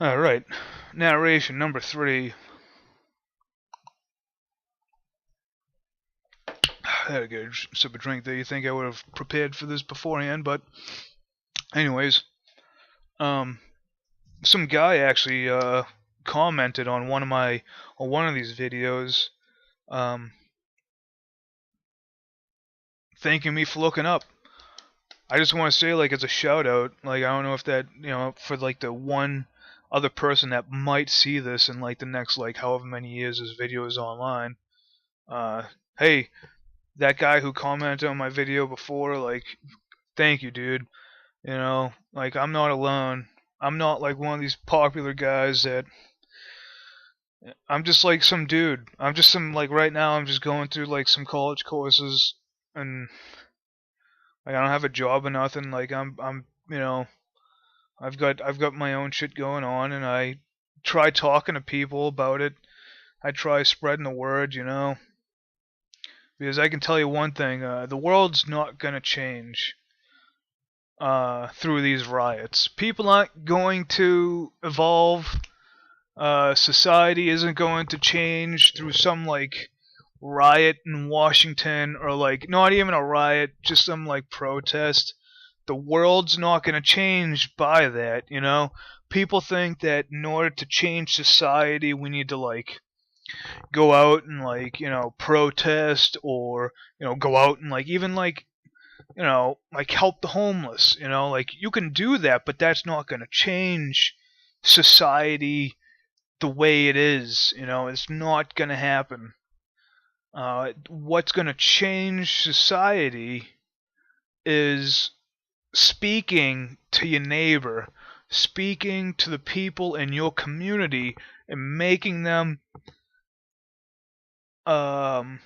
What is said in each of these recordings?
Alright, narration number 3. I had a good sip of drink there. You think I would have prepared for this beforehand, but anyways, um, some guy actually commented on one of these videos, um, thanking me for looking up. I just want to say, like, as a shout out, like, I don't know if that, for like the one other person that might see this in like the next like however many years this video is online. Uh, hey, that guy who commented on my video before, like, thank you, dude. Like, I'm not alone. I'm not like one of these popular guys that. I'm just like some dude. I'm just some, like, right now I'm just going through like some college courses, and like I don't have a job or nothing. Like I'm I've got my own shit going on, and I try talking to people about it. I try spreading the word. Because I can tell you one thing: the world's not gonna change through these riots. People aren't going to evolve. Society isn't going to change through some like riot in Washington, or like not even a riot, just some like protest. The world's not going to change by that. People think that in order to change society, we need to like go out and like protest, or go out and like even like help the homeless. Like you can do that, but that's not going to change society the way it is. It's not going to happen. What's going to change society is speaking to your neighbor, speaking to the people in your community, and making them, um,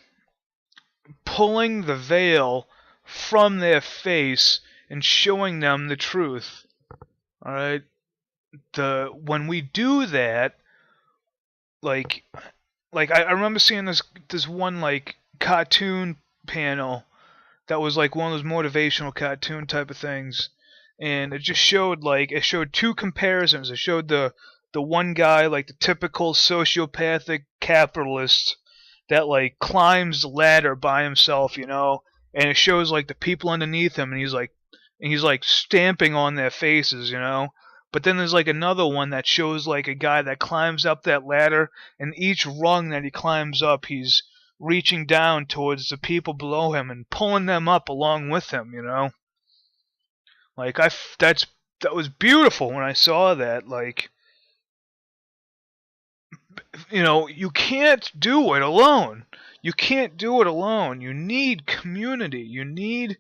pulling the veil from their face and showing them the truth. All right. When we do that, like I remember seeing this one like cartoon panel that was like one of those motivational cartoon type of things, and it showed two comparisons. It showed the one guy, like the typical sociopathic capitalist that like climbs the ladder by himself, and it shows like the people underneath him, and he's like stamping on their faces. But then there's like another one that shows like a guy that climbs up that ladder, and each rung that he climbs up, he's reaching down towards the people below him and pulling them up along with him. Like that was beautiful when I saw that. Like, you can't do it alone. You can't do it alone. You need community. You need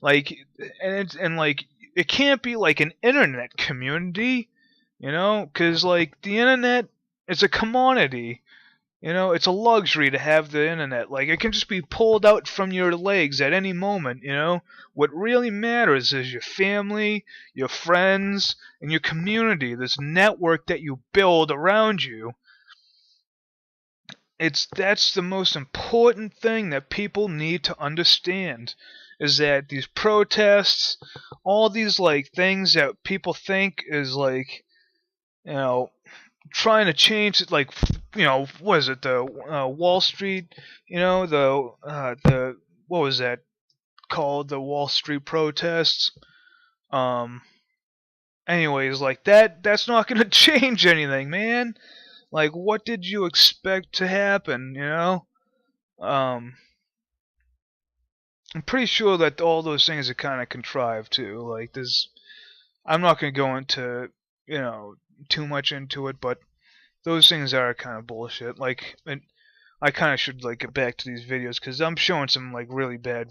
like, and like it can't be like an internet community, because like the internet, it's a commodity. It's a luxury to have the internet. Like, it can just be pulled out from your legs at any moment. What really matters is your family, your friends, and your community. This network that you build around you. That's the most important thing that people need to understand, is that these protests, all these like things that people think is like, you know, trying to change it, like, what is it, the Wall Street, the what was that called, the Wall Street protests. Um, anyways, like that's not gonna change anything, man. Like, what did you expect to happen? Um, I'm pretty sure that all those things are kind of contrived too. Like, I'm not gonna go into too much into it, but those things are kind of bullshit. Like, and I kind of should like get back to these videos because I'm showing some like really bad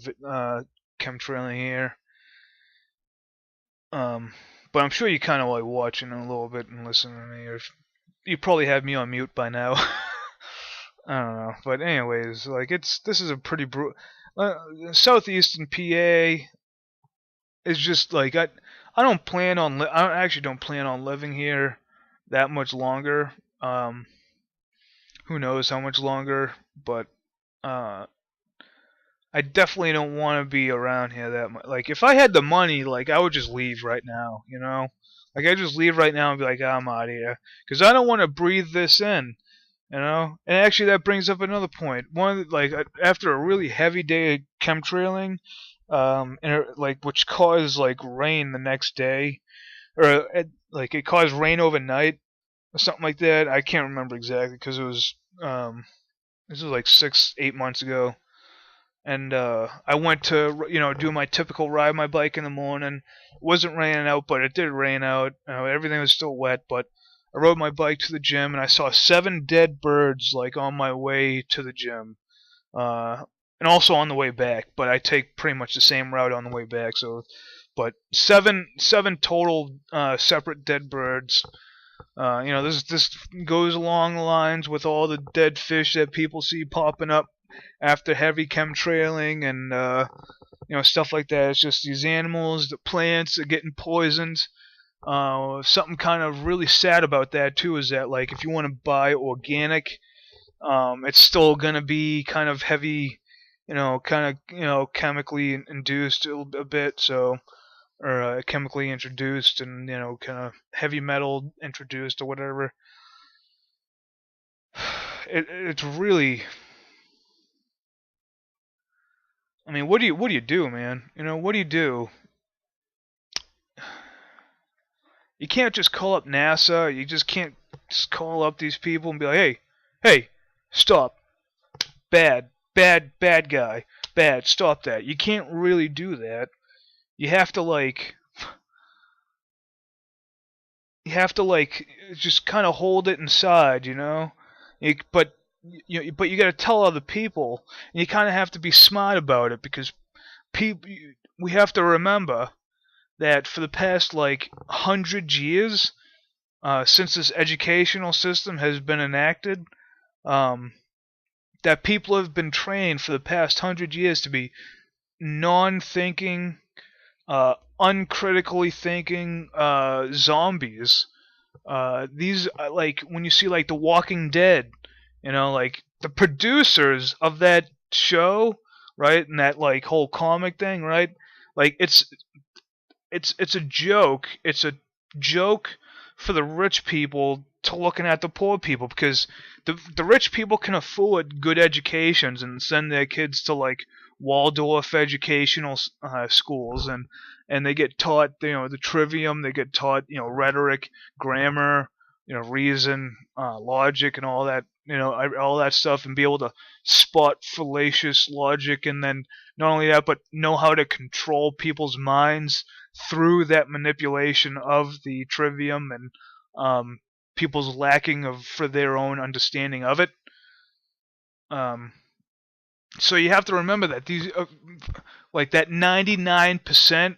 chemtrailing here. Um, but I'm sure you kind of like watching a little bit and listening to me, or you probably have me on mute by now. I don't know, but anyways, like this is a pretty Southeastern PA is just like I don't plan on I actually don't plan on living here that much longer. Um, who knows how much longer, but uh, I definitely don't want to be around here that much. Like, if I had the money, like, I would just leave right now, you know? Like, I just leave right now and be like, I'm out of here. Because I don't want to breathe this in, you know? And actually, that brings up another point. Like, after a really heavy day of chemtrailing, like, which caused, like, rain the next day, or, like, it caused rain overnight, or something like that. I can't remember exactly, because this was like 8 months ago. And I went to do my typical ride my bike in the morning. It wasn't raining out, but it did rain out. Everything was still wet, but I rode my bike to the gym and I saw 7 dead birds like on my way to the gym, uh, and also on the way back. But I take pretty much the same route on the way back. So, but seven total separate dead birds. This goes along the lines with all the dead fish that people see popping up after heavy chemtrailing and stuff like that. It's just these animals, the plants are getting poisoned. Something kind of really sad about that too is that, like, if you want to buy organic, it's still gonna be kind of heavy, chemically induced a bit. So, or chemically introduced, and kind of heavy metal introduced or whatever. It's really, I mean, what do you do, man? What do you do? You can't just call up NASA. You just can't just call up these people and be like, hey, stop, bad guy, bad, stop that. You can't really do that. You have to just kind of hold it inside, but you got to tell other people, and you kind of have to be smart about it, because we have to remember that for the past 100 years, since this educational system has been enacted, that people have been trained for the past 100 years to be non-thinking, uncritically thinking zombies. These like when you see like The Walking Dead, like the producers of that show, right, and that like whole comic thing, right? Like it's a joke. It's a joke for the rich people to looking at the poor people, because the rich people can afford good educations and send their kids to like Waldorf educational schools, and they get taught the trivium, they get taught rhetoric, grammar, reason, logic, and all that all that stuff, and be able to spot fallacious logic, and then not only that, but know how to control people's minds through that manipulation of the trivium, and people's lacking of for their own understanding of it. So you have to remember that these like that 99%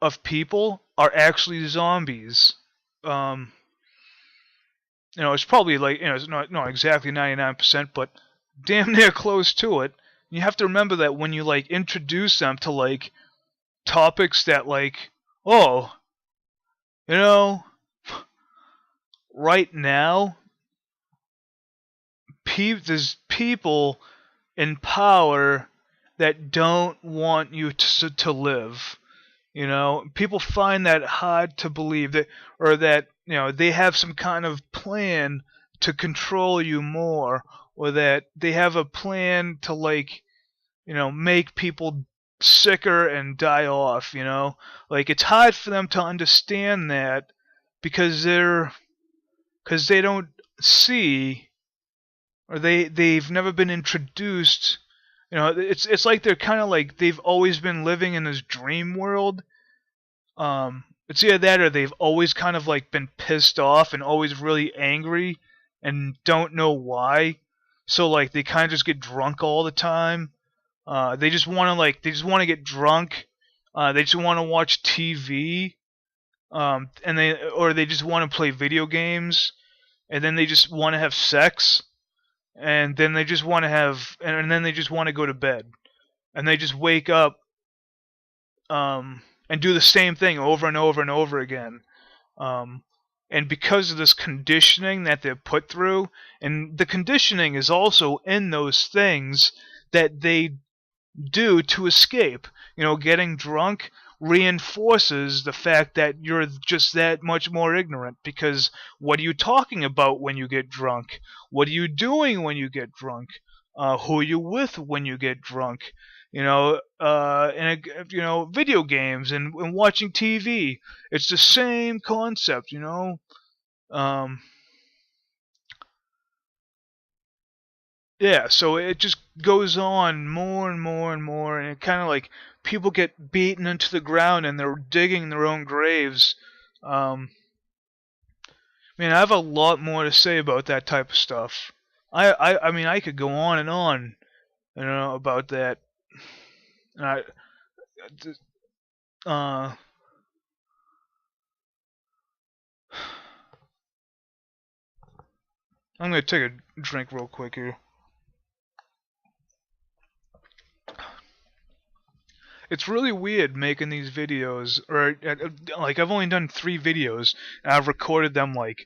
of people are actually zombies. It's probably like it's not exactly 99%, but damn near close to it. You have to remember that when you like introduce them to like topics that like, oh, right now, there's people in power that don't want you to live. People find that hard to believe, that, or that they have some kind of plan to control you more, or that they have a plan to like make people sicker and die off. Like, it's hard for them to understand that, because they don't see, or they've never been introduced. It's like they're kind of like they've always been living in this dream world. It's either that, or they've always kind of like been pissed off and always really angry and don't know why. So like they kind of just get drunk all the time. They just want to get drunk. They just want to watch TV. And they just want to play video games, and then they just want to have sex, and then they just want to and then they just want to go to bed, and they just wake up, and do the same thing over and over and over again. And because of this conditioning that they're put through, and the conditioning is also in those things that they do to escape. Getting drunk reinforces the fact that you're just that much more ignorant, because what are you talking about when you get drunk? What are you doing when you get drunk? Who are you with when you get drunk? Video games and watching TV. It's the same concept, Um, Yeah, so it just goes on more and more and more, and it kind of like people get beaten into the ground and they're digging their own graves. Um, Man, I have a lot more to say about that type of stuff. I mean, I could go on and on, about that. And uh, I'm gonna take a drink real quick here. It's really weird making these videos, or like I've only done 3 videos, and I've recorded them like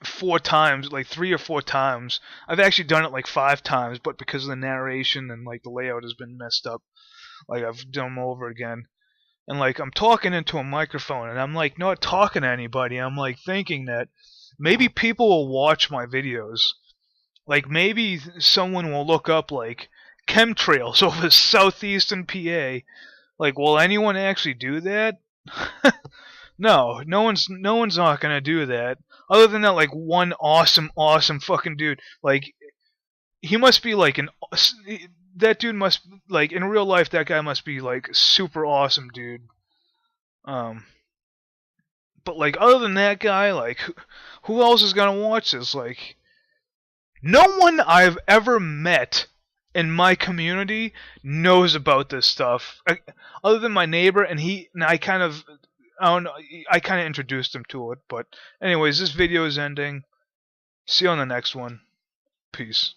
4 times, like 3 or 4 times. I've actually done it like 5 times, but because of the narration and like the layout has been messed up, like I've done them over again. And like I'm talking into a microphone, and I'm like not talking to anybody. I'm like thinking that maybe people will watch my videos. Like maybe someone will look up like chemtrails over Southeastern PA. Like, will anyone actually do that? No one's not gonna do that. Other than that, like one awesome fucking dude. Like he must be like that dude must, like, in real life, that guy must be like super awesome dude. Um, but like other than that guy, like who else is gonna watch this? Like no one I've ever met in my community knows about this stuff, other than my neighbor, and I don't know. I kind of introduced him to it, but anyways, this video is ending. See you on the next one. Peace.